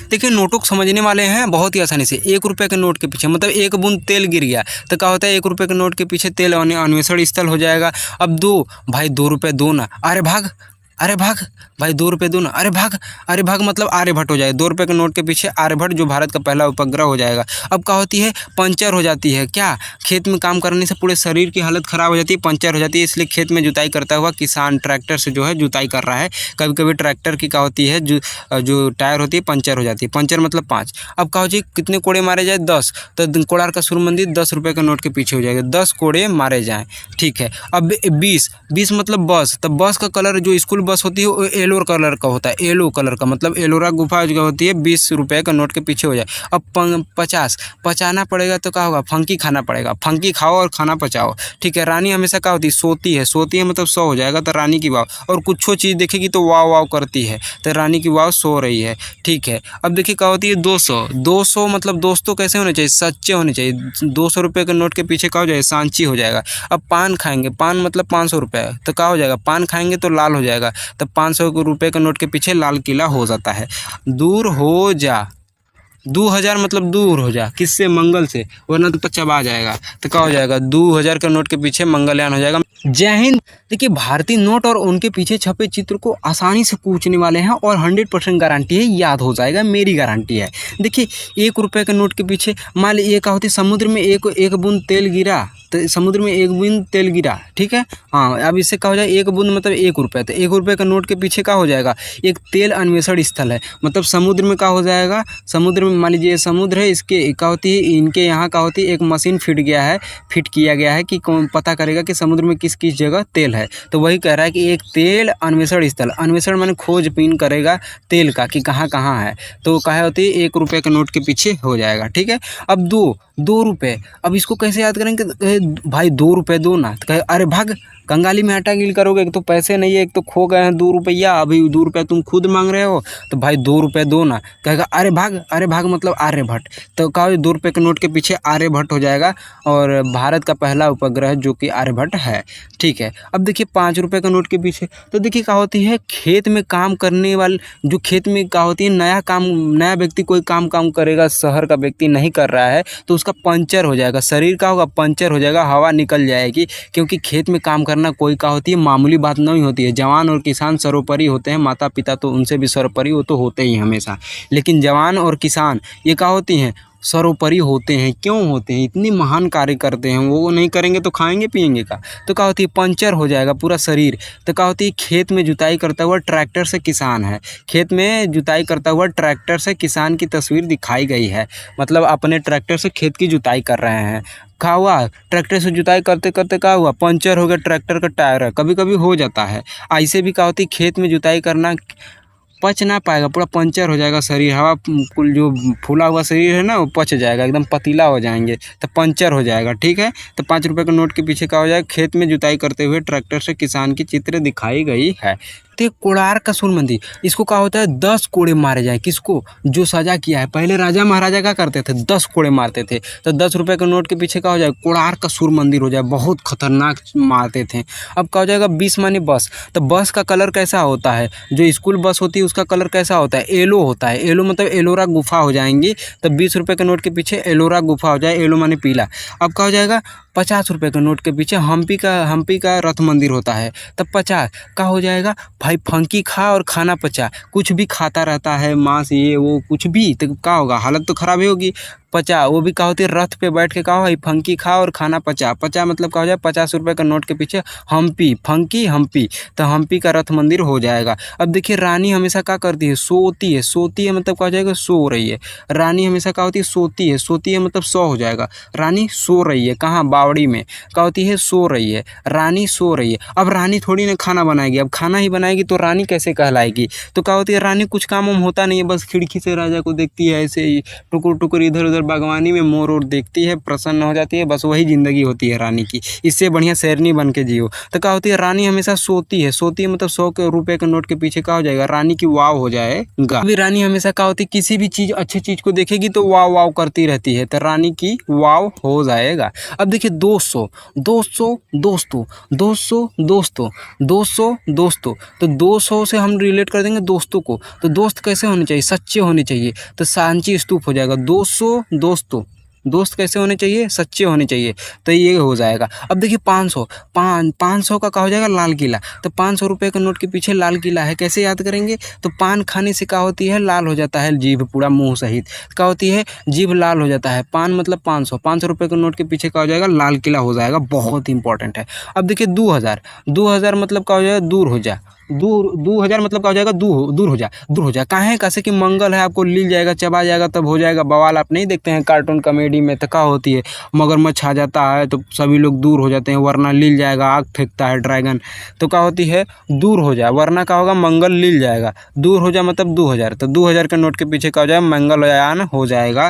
देखिए नोटों को समझने वाले हैं बहुत ही आसानी से। 1 रुपये के नोट के पीछे मतलब 1 बूंद तेल गिर गया तो क्या होता है, 1 रुपये के नोट के पीछे तेल अन्वेषण स्थल हो जाएगा। अब 2 भाई 2 रुपये दो ना, अरे भाग, अरे भाग भाई 2 रुपये दो ना, अरे भाग, अरे भाग मतलब आर्यभट्ट हो जाएगा। 2 रुपये के नोट के पीछे आर्यभट्ट जो भारत का पहला उपग्रह हो जाएगा। अब क्या होती है, पंचर हो जाती है। क्या खेत में काम करने से पूरे शरीर की हालत ख़राब हो जाती है, पंचर हो जाती है। इसलिए खेत में जुताई करता हुआ किसान ट्रैक्टर से जो है जुताई कर रहा है। कभी कभी ट्रैक्टर की क्या होती है, जो टायर होती है पंचर हो जाती है। पंचर मतलब 5। अब क्या हो जाए, कितने कोड़े मारे जाए, 10। तो कोणार्क का सूर्य मंदिर 10 रुपये के नोट के पीछे हो जाएगा। 10 कोड़े मारे जाएँ, ठीक है। अब 20 मतलब बस। तो बस का कलर जो स्कूल बस होती है वो येलो कलर का होता है। येलो कलर का मतलब एलोरा गुफा जो होती है 20 रुपये का नोट के पीछे हो जाए। अब 50 पचाना पड़ेगा तो क्या होगा, फंकी खाना पड़ेगा। फंकी खाओ और खाना पचाओ, ठीक है। रानी हमेशा क्या होती है, सोती है। सोती है मतलब 100 हो जाएगा तो रानी की वाव। और कुछ चीज़ देखेगी तो वाव वाव करती है तो रानी की वाव सो रही है, ठीक है। अब देखिए क्या होती है 200। 200 मतलब दोस्तों कैसे होने चाहिए, सच्चे होने चाहिए। 200 रुपये के नोट के पीछे क्या हो जाएगा, सांची हो जाएगा। अब पान खाएंगे, पान मतलब 500 रुपये तो क्या हो जाएगा, पान खाएंगे तो लाल हो जाएगा। तो 500 रुपये के नोट के पीछे लाल किला हो जाता है। दूर हो जा, 2000 मतलब दूर हो जा, किससे, मंगल से, वरना तो चबा जाएगा। तो क्या हो जाएगा, 2000 के नोट के पीछे मंगलयान हो जाएगा। जय हिंद। देखिए भारतीय नोट और उनके पीछे छपे चित्र को आसानी से पूछने वाले हैं और 100% गारंटी है याद हो जाएगा, मेरी गारंटी है। देखिए 1 रुपये के नोट के पीछे मान लीजिए क्या होती है, समुद्र में एक बूंद तेल गिरा तो समुद्र में 1 बूंद तेल गिरा, ठीक है। हाँ, अब इससे क्या हो जाए, 1 बूंद मतलब 1 रुपये। तो 1 रुपये का नोट के पीछे क्या हो जाएगा, एक तेल अन्वेषण स्थल है। मतलब समुद्र में क्या हो जाएगा, समुद्र में मान लीजिए समुद्र है, इसके क्या होती है, इनके यहाँ क्या होती है, एक मशीन फिट किया गया है कि कौन पता करेगा कि समुद्र में किस किस जगह तेल है। तो वही कह रहा है कि एक तेल अन्वेषण स्थल, अन्वेषण माने खोजबीन करेगा तेल का कि कहाँ कहाँ है। तो क्या होती है, 1 रुपये के नोट के पीछे हो जाएगा, ठीक है। अब 2 रुपये, अब इसको कैसे याद करेंगे, भाई 2 रुपये दो ना, तो कहे अरे भाग, कंगाली में आटा गिल करोगे, एक तो पैसे नहीं है, एक तो खो गए हैं 2 रुपया, अभी 2 रुपये तुम खुद मांग रहे हो, तो भाई 2 रुपये दो ना। कहेगा अरे भाग, अरे भाग मतलब आर्यभट्ट। तो क्या 2 रुपये के नोट के पीछे आर्यभट्ट हो जाएगा और भारत का पहला उपग्रह जो कि आर्यभट्ट है, ठीक है। अब देखिए 5 रुपये का नोट के पीछे तो देखिए क्या होती है, खेत में काम करने वाले, जो खेत में क्या होती है, नया व्यक्ति कोई काम करेगा, शहर का व्यक्ति नहीं कर रहा है तो उसका पंचर हो जाएगा, शरीर का होगा पंचर हो जाएगा, हवा निकल जाएगी। क्योंकि खेत में काम करना कोई क्या होती है, मामूली बात नहीं होती है। जवान और किसान सर्वोपरि होते हैं, माता पिता तो उनसे भी सर्वोपरि वो तो होते ही हमेशा, लेकिन जवान और किसान ये क्या होती हैं, सर्वोपरि होते हैं। क्यों होते हैं, इतनी महान कार्य करते हैं, वो नहीं करेंगे तो खाएंगे पिएंगे का। तो क्या होती है, पंचर हो जाएगा पूरा शरीर। तो क्या होती है, खेत में जुताई करता हुआ ट्रैक्टर से किसान है, खेत में जुताई करता हुआ ट्रैक्टर से किसान की तस्वीर दिखाई गई है। मतलब अपने ट्रैक्टर से खेत की जुताई कर रहे हैं। क्या हुआ, ट्रैक्टर से जुताई करते करते क्या हुआ, पंचर हो गया ट्रैक्टर का टायर, कभी कभी हो जाता है। ऐसे भी क्या होती है, खेत में जुताई करना पच ना पाएगा, पूरा पंचर हो जाएगा शरीर, हवा कुल जो फूला हुआ शरीर है ना वो पच जाएगा, एकदम पतीला हो जाएंगे तो पंचर हो जाएगा, ठीक है। तो 5 रुपये के नोट के पीछे क्या हो जाएगा, खेत में जुताई करते हुए ट्रैक्टर से किसान की चित्र दिखाई गई है। तो कोणार्क का सूर्य मंदिर, इसको क्या होता है, 10 कोड़े मारे जाए, किसको, जो सजा किया है। पहले राजा महाराजा क्या करते थे, 10 कोड़े मारते थे। तो 10 रुपये के नोट के पीछे क्या हो जाए, कोणार्क का सूर्य मंदिर हो जाए, बहुत खतरनाक मारते थे। अब क्या हो जाएगा, 20 माने बस। तो बस का कलर कैसा होता है, जो स्कूल बस होती है उसका कलर कैसा होता है, येलो होता है। येलो मतलब एलोरा गुफा हो जाएंगी। तो 20 रुपये के नोट के पीछे एलोरा गुफा हो जाए, येलो माने पीला। अब क्या हो जाएगा, 50 रुपये के नोट के पीछे हम्पी का रथ मंदिर होता है। तब 50 का हो जाएगा, भाई फंकी खा और खाना पचा, कुछ भी खाता रहता है, मांस ये वो कुछ भी, तो क्या होगा, हालत तो खराब ही होगी। पचा, वो भी क्या होती है, रथ पे बैठ के क्या हो, फंकी खा और खाना पचा। पचा मतलब क्या हो जाए, 50 रुपये का नोट के पीछे हम्पी, फंकी हम्पी, तो हम्पी का रथ मंदिर हो जाएगा। अब देखिए रानी हमेशा क्या करती है, सोती है। सोती है मतलब क्या हो जाएगा, सो रही है। रानी हमेशा क्या होती है, सोती है। सोती है मतलब सो हो जाएगा। रानी सो रही है, कहाँ, बावड़ी में क्या होती है, सो रही है, रानी सो रही है। अब रानी थोड़ी ना खाना बनाएगी, अब खाना ही बनाएगी तो रानी कैसे कहलाएगी। तो क्या होती है, रानी कुछ काम वाम होता नहीं है, बस खिड़की से राजा को देखती है, ऐसे ही टुकुर टुकुर इधर उधर उधर बागवानी में मोर और देखती है, प्रसन्न हो जाती है, बस वही ज़िंदगी होती है रानी की। इससे बढ़िया शेरनी बन के जियो। तो क्या होती है, रानी हमेशा सोती है, सोती है मतलब 100 रुपये के नोट के पीछे क्या हो जाएगा, रानी की वाव हो जाएगा। अभी रानी हमेशा क्या होती है, किसी भी चीज़ अच्छी चीज़ को देखेगी तो वाव वाव करती रहती है, तो रानी की वाव हो जाएगा। अब देखिए 200, 200 दोस्तों, 200 दोस्तों, 200 दोस्तों, तो 200 से हम रिलेट कर देंगे दोस्तों को। तो दोस्त कैसे होने चाहिए, सच्चे होने चाहिए, तो सांची स्तूप हो जाएगा। 200 दोस्तों, दोस्त कैसे होने चाहिए, सच्चे होने चाहिए, तो ये हो जाएगा। अब देखिए 500, 500 का क्या हो जाएगा, लाल किला। तो 500 रुपये के नोट के पीछे लाल किला है, कैसे याद करेंगे, तो पान खाने से क्या होती है, लाल हो जाता है जीभ, पूरा मुंह सहित क्या होती है, जीभ लाल हो जाता है। पान मतलब 500, 500 रुपये के नोट के पीछे क्या हो जाएगा, लाल किला हो जाएगा, बहुत इंपॉर्टेंट है। अब देखिए 2000, 2000 मतलब क्या हो जाएगा, दूर हो जा, 2000 मतलब क्या हो जाएगा, दूर हो जा, दूर हो जा। काहे, कैसे कि मंगल है, आपको लील जाएगा, चबा जाएगा, तब हो जाएगा बवाल। आप नहीं देखते हैं कार्टून कॉमेडी में, तो क्या होती है, मगरमच्छ आ जाता है तो सभी लोग दूर हो जाते हैं, वरना लील जाएगा, आग फेंकता है ड्रैगन, तो क्या होती है, दूर हो जा, वरना क्या होगा, मंगल लील जाएगा। दूर हो जा मतलब 2000, तो 2000 के नोट के पीछे क्या हो जाएगा, मंगलयान हो जाएगा।